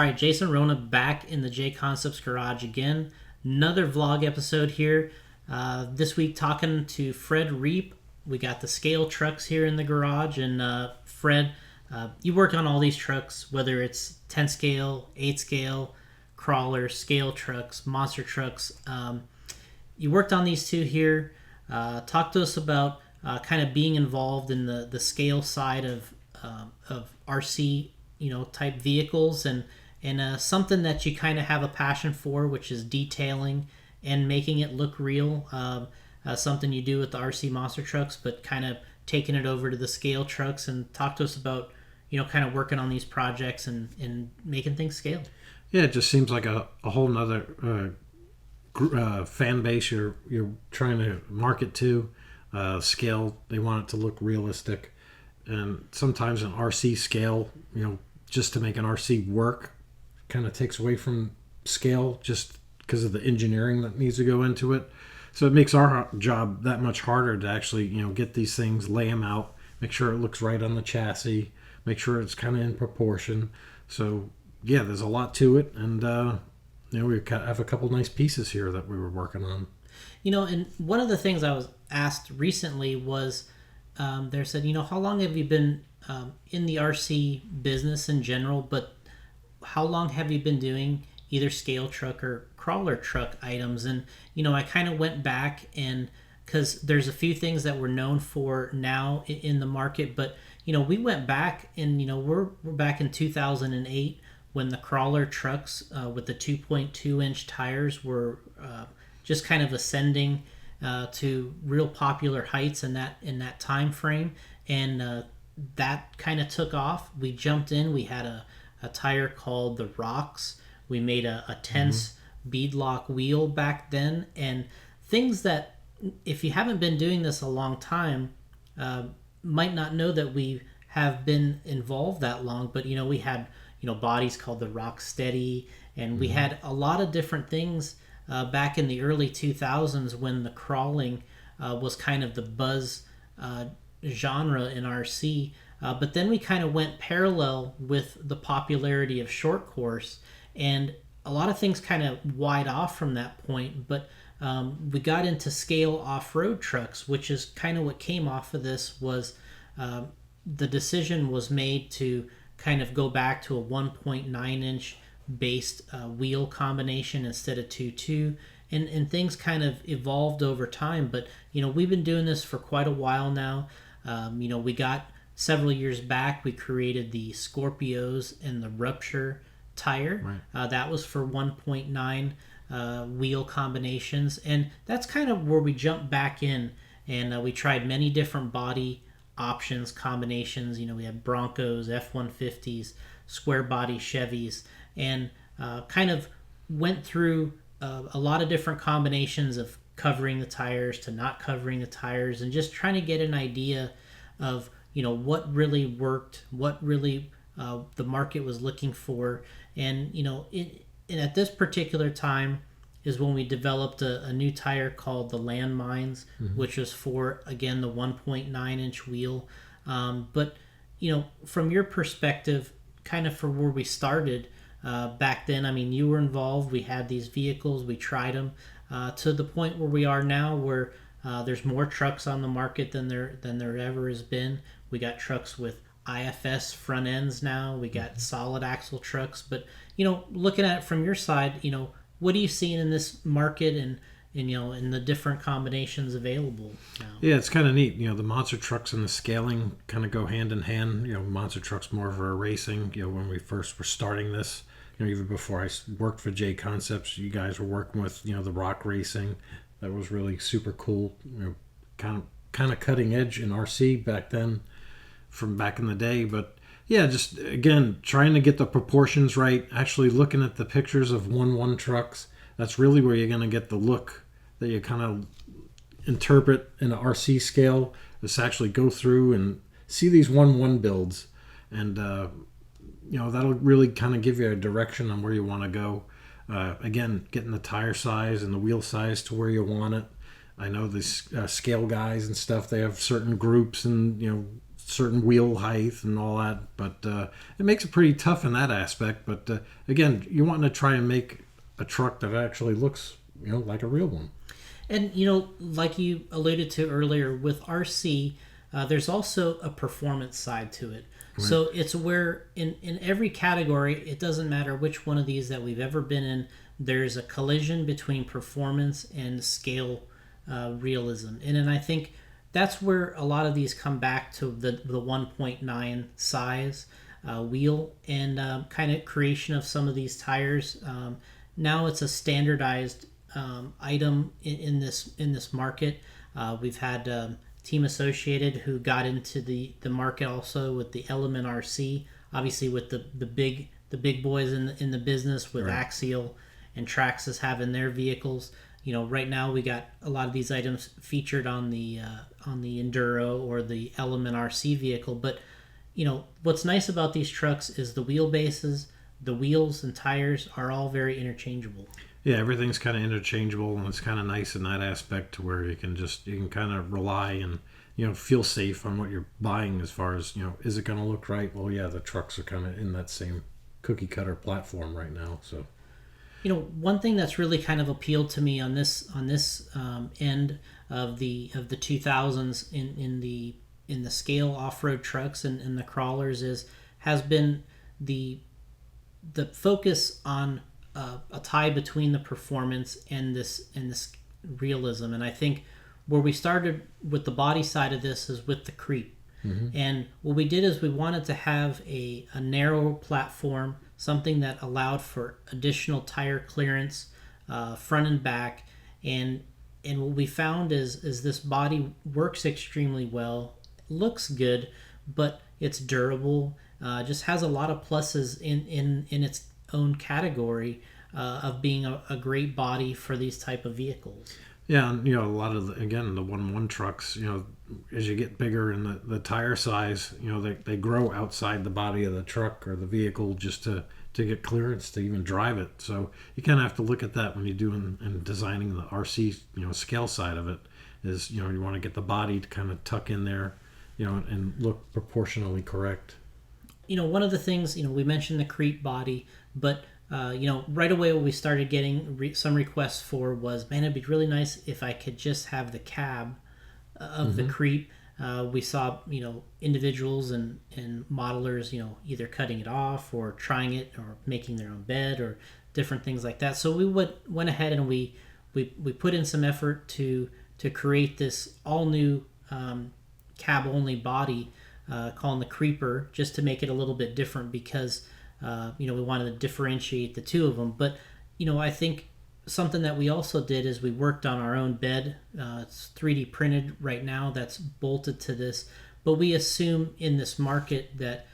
All right, Jason Rona back in the JConcepts garage again. Another vlog episode here. This week talking to Fred Reap. We got the Scale trucks here in the garage, and Fred, you work on all these trucks, whether it's 10 scale, 8 scale, crawlers, scale trucks, monster trucks. You worked on these two here. Talk to us about kind of being involved in the scale side of RC, type vehicles, and something that you kind of have a passion for, which is detailing and making it look real. Something you do with the RC monster trucks, but kind of taking it over to the scale trucks. And talk to us about kind of working on these projects and making things scale. Yeah, it just seems like a whole nother fan base you're trying to market to. Scale, they want it to look realistic, and sometimes an RC scale, just to make an RC work, kind of takes away from scale just because of the engineering that needs to go into it. So it makes our job that much harder to actually get these things, lay them out, make sure it looks right on the chassis, make sure it's kind of in proportion. So yeah, there's a lot to it, and we have a couple nice pieces here that we were working on. And one of the things I was asked recently was, they said, how long have you been in the RC business in general, but how long have you been doing either scale truck or crawler truck items? And, I kind of went back, and because there's a few things that we're known for now in the market, but, we went back and, we're back in 2008 when the crawler trucks with the 2.2 inch tires were just kind of ascending to real popular heights in that time frame, and that kind of took off. We jumped in. We had a tire called the Rocks. We made a tense beadlock wheel back then, and things that, if you haven't been doing this a long time, might not know that we have been involved that long. But we had bodies called the Rock Steady, and we had a lot of different things back in the early 2000s when the crawling was kind of the buzz genre in RC. But then we kind of went parallel with the popularity of short course, and a lot of things kind of wide off from that point. But we got into scale off-road trucks, which is kind of what came off of this. Was the decision was made to kind of go back to a 1.9 inch based wheel combination instead of 2.2, and things kind of evolved over time. But we've been doing this for quite a while now. We got several years back, we created the Scorpios and the Rupture tire. Right. That was for 1.9 wheel combinations, and that's kind of where we jumped back in, and we tried many different body options, combinations. We had Broncos, F-150s, square body Chevys, and kind of went through a lot of different combinations of covering the tires to not covering the tires, and just trying to get an idea of what really worked, what really the market was looking for. And and at this particular time is when we developed a new tire called the Landmines, which was for, again, the 1.9 inch wheel. But from your perspective, kind of for where we started back then, you were involved. We had these vehicles, we tried them to the point where we are now, where there's more trucks on the market than there ever has been. We got trucks with IFS front ends now. We got solid axle trucks. But looking at it from your side, what are you seeing in this market, and in the different combinations available now? Yeah, it's kind of neat. The monster trucks and the scaling kind of go hand in hand. Monster trucks more for racing. When we first were starting this, even before I worked for JConcepts, you guys were working with the rock racing. That was really super cool. Kind of cutting edge in RC back then, from back in the day. But yeah, just again trying to get the proportions right. Actually looking at the pictures of 1.1 trucks. That's really where you're going to get the look that you kind of interpret in an RC scale. Is actually go through and see these 1.1 builds, and that'll really kind of give you a direction on where you want to go. Again, getting the tire size and the wheel size to where you want it. I know these scale guys and stuff, they have certain groups and certain wheel height and all that. But it makes it pretty tough in that aspect. But again, you want to try and make a truck that actually looks, like a real one. And like you alluded to earlier with RC, there's also a performance side to it. Right. So it's where in every category, it doesn't matter which one of these that we've ever been in, there's a collision between performance and scale realism. And then I think that's where a lot of these come back to the 1.9 size wheel and kind of creation of some of these tires. Now it's a standardized item in this market. We've had Team Associated who got into the market also with the Element RC, obviously with the big boys in the business with right. Axial and Traxxas having their vehicles. Right now we got a lot of these items featured on the Enduro or the Element RC vehicle. But what's nice about these trucks is the wheelbases, the wheels and tires are all very interchangeable. Yeah, everything's kind of interchangeable, and it's kind of nice in that aspect to where you can kind of rely and feel safe on what you're buying as far as is it going to look right? Well, yeah, the trucks are kind of in that same cookie cutter platform right now. So, one thing that's really kind of appealed to me on this end of the 2000s in the scale off-road trucks and the crawlers has been the focus on a tie between the performance and this realism. And I think where we started with the body side of this is with the creep. Mm-hmm. And what we did is we wanted to have a narrow platform, something that allowed for additional tire clearance, front and back. And what we found is this body works extremely well, looks good, but it's durable, just has a lot of pluses in its own category of being a great body for these type of vehicles. Yeah, and a lot of the 1.1 trucks, as you get bigger in the tire size, they grow outside the body of the truck or the vehicle just to get clearance to even drive it. So you kind of have to look at that when you're doing and designing the RC scale side of it. Is you want to get the body to kind of tuck in there, and look proportionally correct. One of the things, we mentioned the creep body, but right away what we started getting some requests for was, man, it'd be really nice if I could just have the cab of mm-hmm. the creep. We saw, individuals and modelers, either cutting it off or trying it or making their own bed or different things like that. So we went ahead and we put in some effort to create this all new cab only body calling the Creeper, just to make it a little bit different because we wanted to differentiate the two of them. But I think something that we also did is we worked on our own bed. It's 3D printed right now, that's bolted to this, but we assume in this market that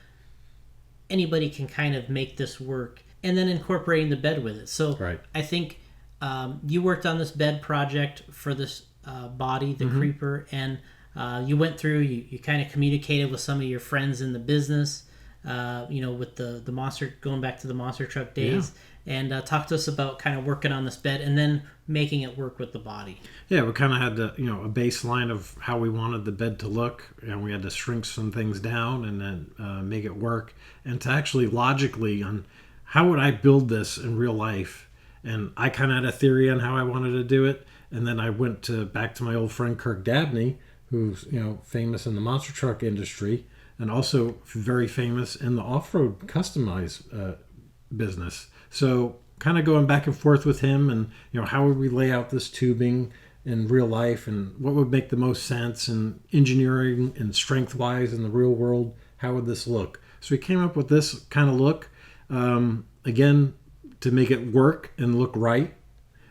anybody can kind of make this work, and then incorporating the bed with it. So right. I think you worked on this bed project for this body, the mm-hmm. Creeper, and you went through, you kind of communicated with some of your friends in the business, with the monster, going back to the monster truck days, and talk to us about kind of working on this bed and then making it work with the body. Yeah, we kind of had a baseline of how we wanted the bed to look, and we had to shrink some things down and then make it work, and to actually logically on how would I build this in real life. And I kind of had a theory on how I wanted to do it, and then I went back to my old friend Kirk Dabney, who's famous in the monster truck industry and also very famous in the off-road customized business. So kind of going back and forth with him and how would we lay out this tubing in real life and what would make the most sense, and engineering and strength wise in the real world, how would this look? So we came up with this kind of look, again, to make it work and look right,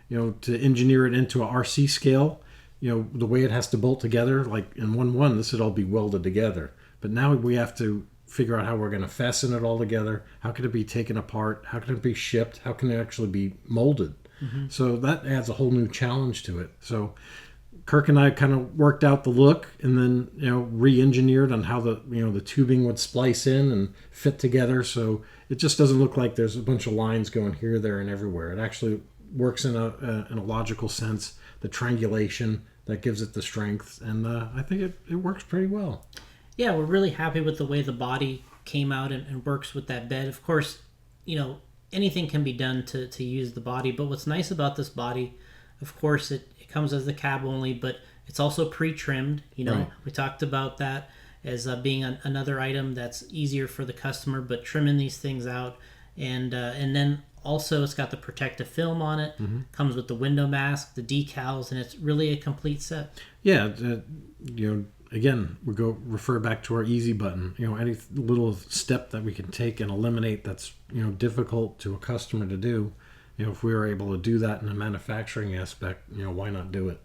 to engineer it into a RC scale. The way it has to bolt together, like in 1.1, this would all be welded together. But now we have to figure out how we're going to fasten it all together. How can it be taken apart? How can it be shipped? How can it actually be molded? Mm-hmm. So that adds a whole new challenge to it. So Kirk and I kind of worked out the look and then, re-engineered on how the tubing would splice in and fit together. So it just doesn't look like there's a bunch of lines going here, there, and everywhere. It actually works in a logical sense. The triangulation that gives it the strength, and I think it works pretty well. Yeah, we're really happy with the way the body came out and works with that bed. Of course, you know, anything can be done to use the body, but what's nice about this body, of course, it comes as the cab only, but it's also pre-trimmed. You know, Right. we talked about that as being another item that's easier for the customer, but trimming these things out, and then also it's got the protective film on it, comes with the window mask, the decals, and it's really a complete set. Yeah, you know, again, we go refer back to our easy button. You know, any little step that we can take and eliminate that's, you know, difficult to a customer to do. You know, if we were able to do that in a manufacturing aspect, you know, why not do it?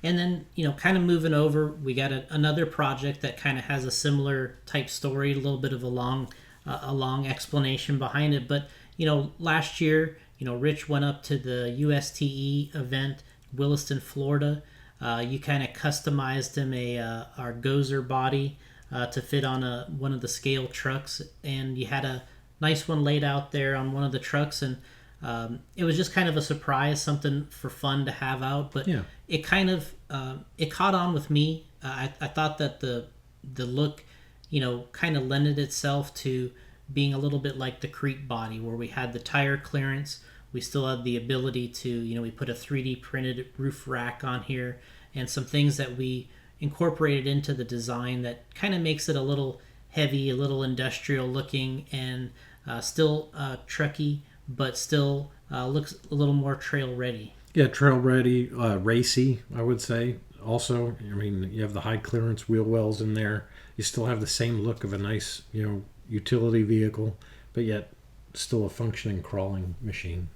And then, you know, kind of moving over, we got another project that kind of has a similar type story, a little bit of a long explanation behind it. But, you know, last year, you know, Rich went up to the USTE event, Williston, Florida. You kind of customized him our Gozer body to fit on one of the scale trucks, and you had a nice one laid out there on one of the trucks, and it was just kind of a surprise, something for fun to have out. But Yeah. it kind of it caught on with me. I thought that the look, you know, kind of lended itself to being a little bit like the Creek body, where we had the tire clearance. We still had the ability to, you know, we put a 3D printed roof rack on here and some things that we incorporated into the design that kind of makes it a little heavy, a little industrial looking, and still trucky, but still looks a little more trail ready. Yeah, trail ready, racy, I would say. Also, I mean, you have the high clearance wheel wells in there. You still have the same look of a nice, you know, utility vehicle, but yet still a functioning crawling machine.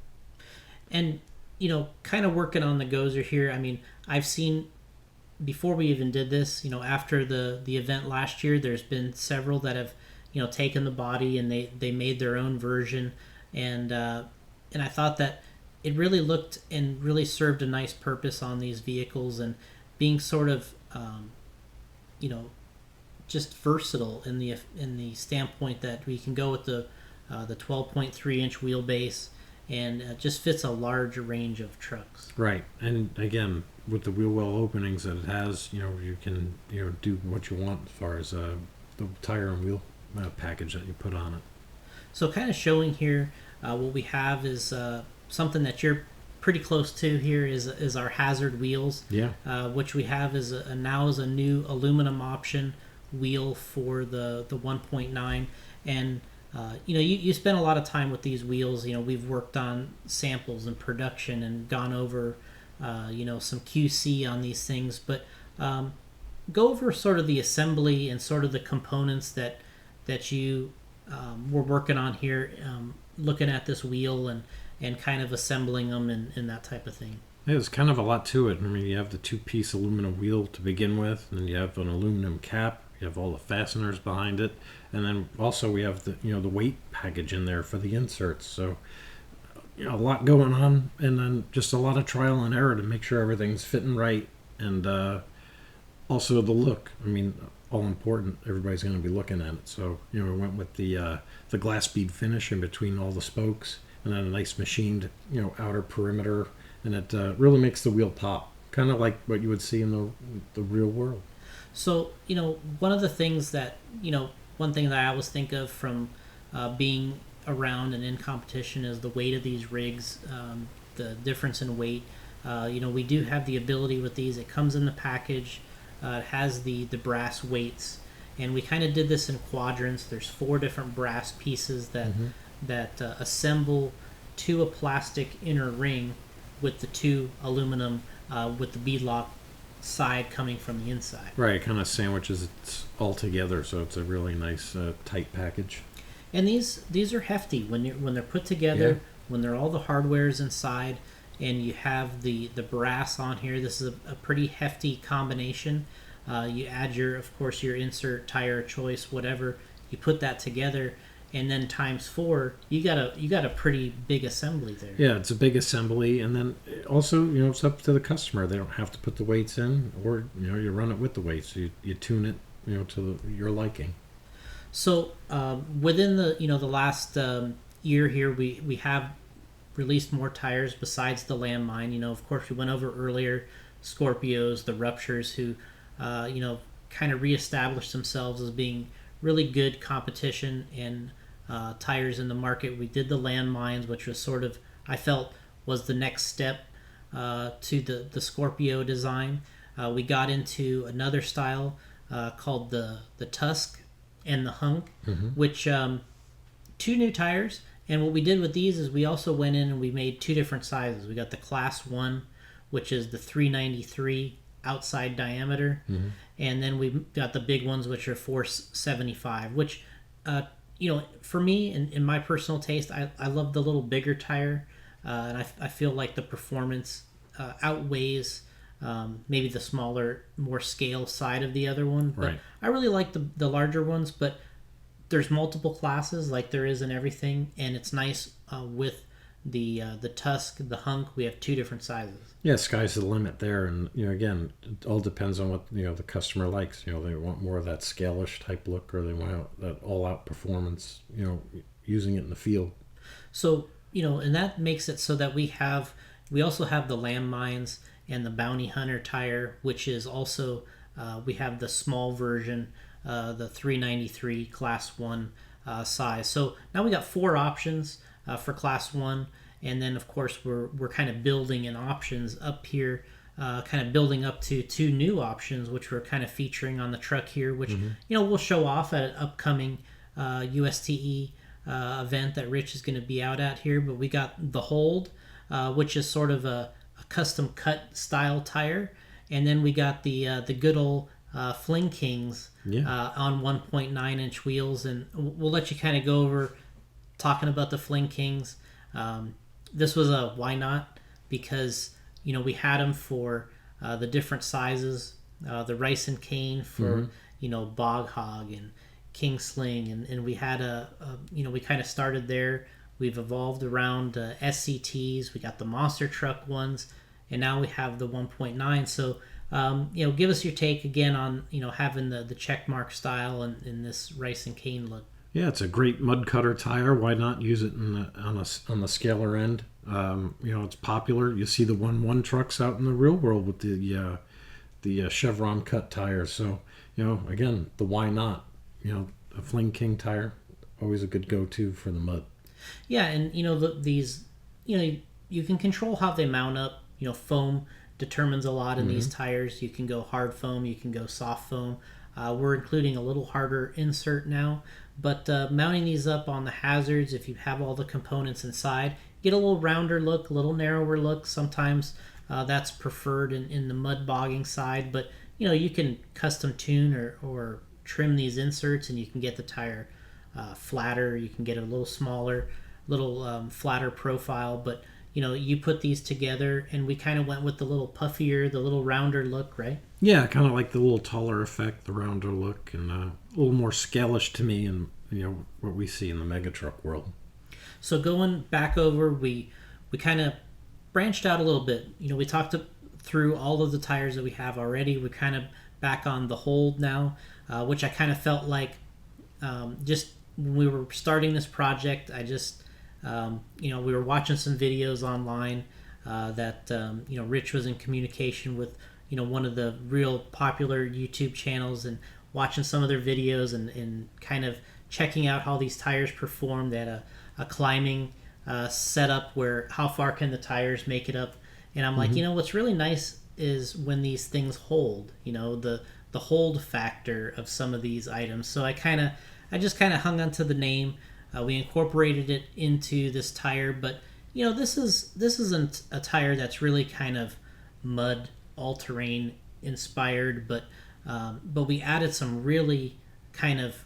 And, you know, kind of working on the Gozer here. I mean, I've seen before we even did this, you know, after the event last year, there's been several that have, you know, taken the body and they made their own version, and I thought that it really looked and really served a nice purpose on these vehicles, and being sort of, you know, just versatile in the standpoint that we can go with the 12.3-inch wheelbase, and just fits a large range of trucks. Right, and again, with the wheel well openings that it has, you know, you can, you know, do what you want as far as the tire and wheel package that you put on it. So kind of showing here, what we have is something that you're pretty close to here is our hazard wheels. Yeah. Which we have is now is a new aluminum option wheel for the 1.9, and you know, you spend a lot of time with these wheels. You know, we've worked on samples and production and gone over you know, some QC on these things, but go over sort of the assembly and sort of the components that you were working on here, looking at this wheel and kind of assembling them and that type of thing. Yeah, there's kind of a lot to it. I mean, you have the two-piece aluminum wheel to begin with, and then you have an aluminum cap. You have all the fasteners behind it, and then also we have the, you know, the weight package in there for the inserts. So, you know, a lot going on, and then just a lot of trial and error to make sure everything's fitting right, and also the look. I mean, all important. Everybody's going to be looking at it. So, you know, we went with the glass bead finish in between all the spokes, and then a nice machined, you know, outer perimeter, and it really makes the wheel pop, kind of like what you would see in the real world. So, you know, one of the things that, you know, one thing that I always think of from being around and in competition is the weight of these rigs, the difference in weight. You know, we do have the ability with these. It comes in the package. It has the brass weights, and we kind of did this in quadrants. There's 4 different brass pieces that assemble to a plastic inner ring with the 2 aluminum with the beadlock side coming from the inside. Right, it kind of sandwiches it all together, so it's a really nice tight package. And these are hefty when they're put together. Yeah. When they're all the hardware's inside, and you have the brass on here. This is a pretty hefty combination. You add of course your insert tire choice, whatever. You put that together, and then times 4, you got a pretty big assembly there. Yeah, it's a big assembly, and then also, you know, it's up to the customer. They don't have to put the weights in, or, you know, you run it with the weights. You tune it, you know, to your liking. So within the last year here, we have released more tires besides the landmine. You know, of course, we went over earlier Scorpios, the Ruptures, who you know, kind of reestablished themselves as being really good competition and tires in the market. We did the landmines, which was sort of, I felt, was the next step to the Scorpio design. We got into another style called the Tusk and the Hunk, which two new tires. And what we did with these is we also went in and we made two different sizes. We got the Class 1, which is the 393 outside diameter, and then we got the big ones, which are 475, which for me, in my personal taste, I love the little bigger tire, and I feel like the performance outweighs maybe the smaller, more scale side of the other one. But Right. I really like the larger ones, but there's multiple classes like there is in everything, and it's nice with the Tusk, the Hunk. We have two different sizes. Yeah, sky's the limit there, and again, it all depends on what the customer likes. They want more of that scale-ish type look, or they want that all-out performance. Using it in the field. So and that makes it so that we also have the landmines and the bounty hunter tire, which is also we have the small version, the 393 Class 1 size. So now we got 4 options for Class 1. And then, of course, we're kind of building in options up here, kind of building up to 2 new options, which we're kind of featuring on the truck here, which, we'll show off at an upcoming USTE event that Rich is going to be out at here. But we got the Hold, which is sort of a custom cut style tire. And then we got the good old Fling Kings on 1.9-inch wheels. And we'll let you kind of go over talking about the Fling Kings. This was a why not, because we had them for the different sizes, the Rice and Cane for Bog Hog and King Sling, and we had we kind of started there. We've evolved around SCTs. We got the monster truck ones, and now we have the 1.9. So give us your take again on having the checkmark style and in this Rice and Cane look. Yeah, it's a great mud cutter tire. Why not use it on the scaler end? It's popular. You see the 1.1 trucks out in the real world with the chevron cut tires. So again, the why not? A Fling King tire, always a good go-to for the mud. Yeah, and these you can control how they mount up. Foam determines a lot in these tires. You can go hard foam, you can go soft foam. We're including a little harder insert now, but mounting these up on the hazards, if you have all the components inside, get a little rounder look, a little narrower look. Sometimes that's preferred in the mud bogging side, but you can custom tune or trim these inserts, and you can get the tire flatter. You can get it a little smaller, little flatter profile, but you put these together, and we kind of went with the little puffier, the little rounder look, right? Yeah, kind of like the little taller effect, the rounder look, and a little more scalish to me, and what we see in the mega truck world. So going back over, we kind of branched out a little bit. We talked through all of the tires that we have already. We're kind of back on the Hold now, which I kind of felt like just when we were starting this project, I just we were watching some videos online that Rich was in communication with one of the real popular YouTube channels, and watching some of their videos and kind of checking out how these tires performed at a climbing setup, where how far can the tires make it up. And I'm like, what's really nice is when these things hold, the hold factor of some of these items. So I just kind of hung onto the name. We incorporated it into this tire, but this isn't a tire that's really kind of mud all-terrain inspired, but we added some really kind of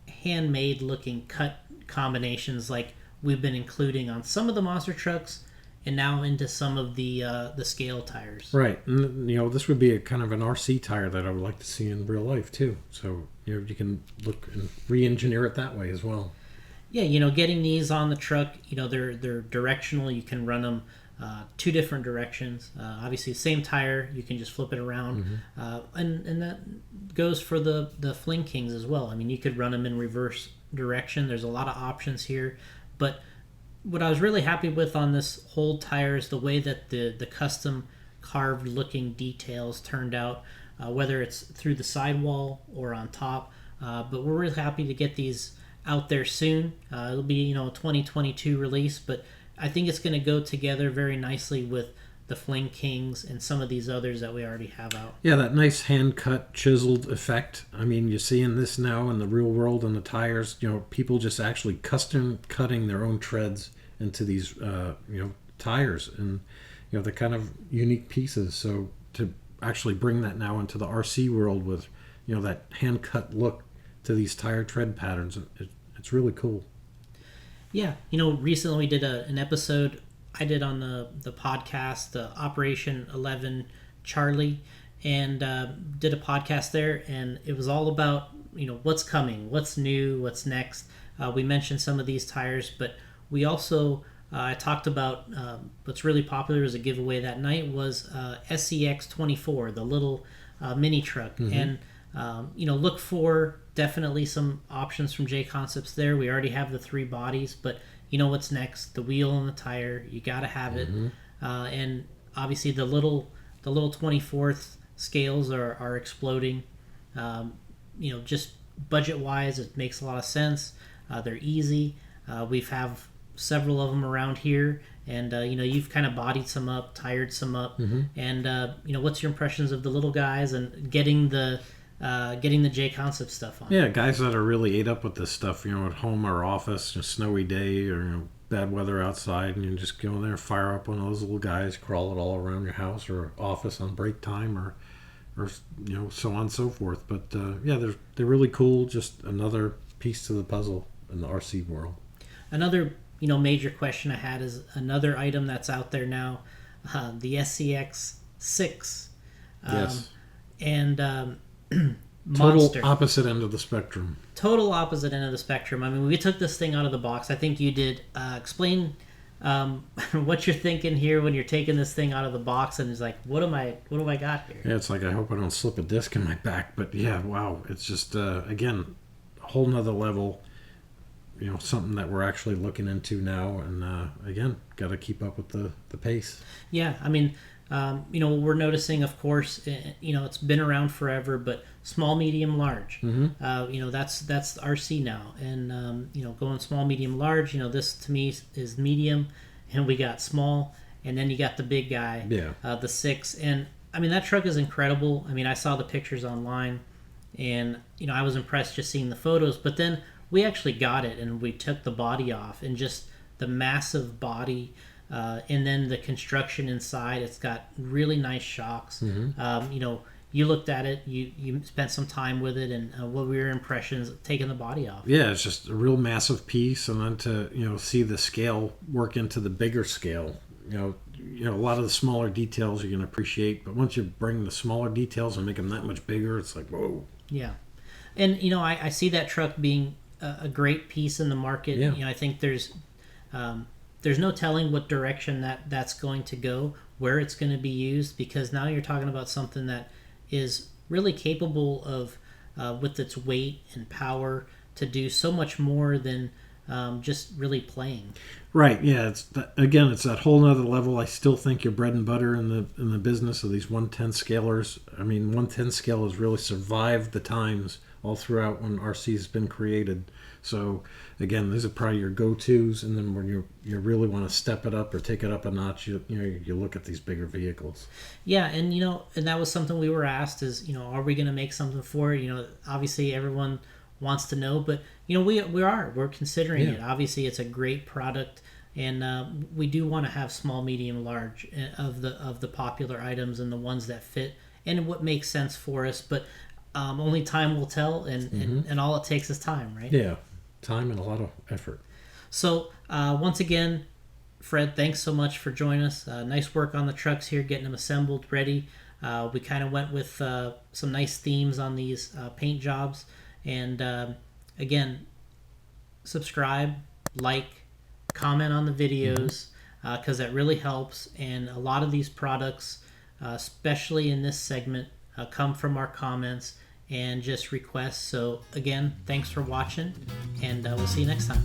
handmade looking cut combinations, like we've been including on some of the monster trucks, and now into some of the scale tires. Right, and this would be a kind of an RC tire that I would like to see in real life too. So you can look and re-engineer it that way as well. Yeah, getting these on the truck, they're directional. You can run them 2 different directions. Obviously, same tire, you can just flip it around, and that goes for the Fling Kings as well. I mean, you could run them in reverse direction. There's a lot of options here, but what I was really happy with on this Hold tire is the way that the custom carved looking details turned out. whether it's through the sidewall or on top. But we're really happy to get these out there soon. It'll be a 2022 release, but I think it's going to go together very nicely with the Fling Kings and some of these others that we already have out. Yeah, that nice hand-cut, chiseled effect. I mean, you're seeing this now in the real world on the tires. People just actually custom cutting their own treads into these, tires. And, they're kind of unique pieces. So to actually bring that now into the RC world with, that hand-cut look to these tire tread patterns, it's really cool. Yeah, recently we did an episode I did on the podcast, Operation 11 Charlie, and did a podcast there, and it was all about what's coming, what's new, what's next. We mentioned some of these tires, but we also I talked about what's really popular as a giveaway that night was SCX 24, the little mini truck, and look for definitely some options from JConcepts there. We already have the 3 bodies, but what's next? The wheel and the tire. You got to have it. And obviously the little 24th scales are exploding. Just budget wise, it makes a lot of sense. They're easy. We've have several of them around here, and you've kind of bodied some up, tired some up, and what's your impressions of the little guys and getting the JConcepts stuff on? Yeah, guys that are really ate up with this stuff, at home or office, a snowy day or bad weather outside, and you just go in there, fire up one of those little guys, crawl it all around your house or office on break time, or so on and so forth. But they're really cool. Just another piece to the puzzle in the RC world. Another major question I had is another item that's out there now, the SCX 6. Yes. And Monster. Total opposite end of the spectrum. Total opposite end of the spectrum. I mean, we took this thing out of the box. I think you did. Explain what you're thinking here when you're taking this thing out of the box, and it's like, what do I got here? Yeah, it's like, I hope I don't slip a disc in my back. But yeah, wow, it's just again, a whole nother level. Something that we're actually looking into now, and again, got to keep up with the pace. Yeah, I mean, we're noticing, of course, it's been around forever, but small, medium, large. That's RC now, and going small, medium, large. This to me is medium, and we got small, and then you got the big guy, the 6, and I mean that truck is incredible. I mean, I saw the pictures online, and I was impressed just seeing the photos, but then we actually got it, and we took the body off, and just the massive body. And then the construction inside, it's got really nice shocks. You looked at it, you spent some time with it, and what were your impressions of taking the body off? Yeah, it's just a real massive piece, and then to see the scale work into the bigger scale. A lot of the smaller details you can appreciate, but once you bring the smaller details and make them that much bigger, it's like, whoa. Yeah, and I see that truck being a great piece in the market. Yeah. I think there's no telling what direction that's going to go, where it's going to be used, because now you're talking about something that is really capable of, with its weight and power, to do so much more than just really playing. Right. Yeah. It's that whole nother level. I still think your bread and butter in the business of these 110 scalers. I mean, 110 scale has really survived the times all throughout when RC has been created. So again, these are probably your go-tos, and then when you really want to step it up or take it up a notch, you look at these bigger vehicles. Yeah, and and that was something we were asked is, are we going to make something for it? Obviously everyone wants to know, but we're considering it. Obviously it's a great product, and we do want to have small, medium, large of the popular items and the ones that fit and what makes sense for us, but only time will tell, and all it takes is time, right? Yeah. Time and a lot of effort. So once again, Fred, thanks so much for joining us. Nice work on the trucks here, getting them assembled, ready. We kind of went with some nice themes on these paint jobs. And again, subscribe, like, comment on the videos, because that really helps. And a lot of these products, especially in this segment, come from our comments and just requests. So again, thanks for watching, and we'll see you next time.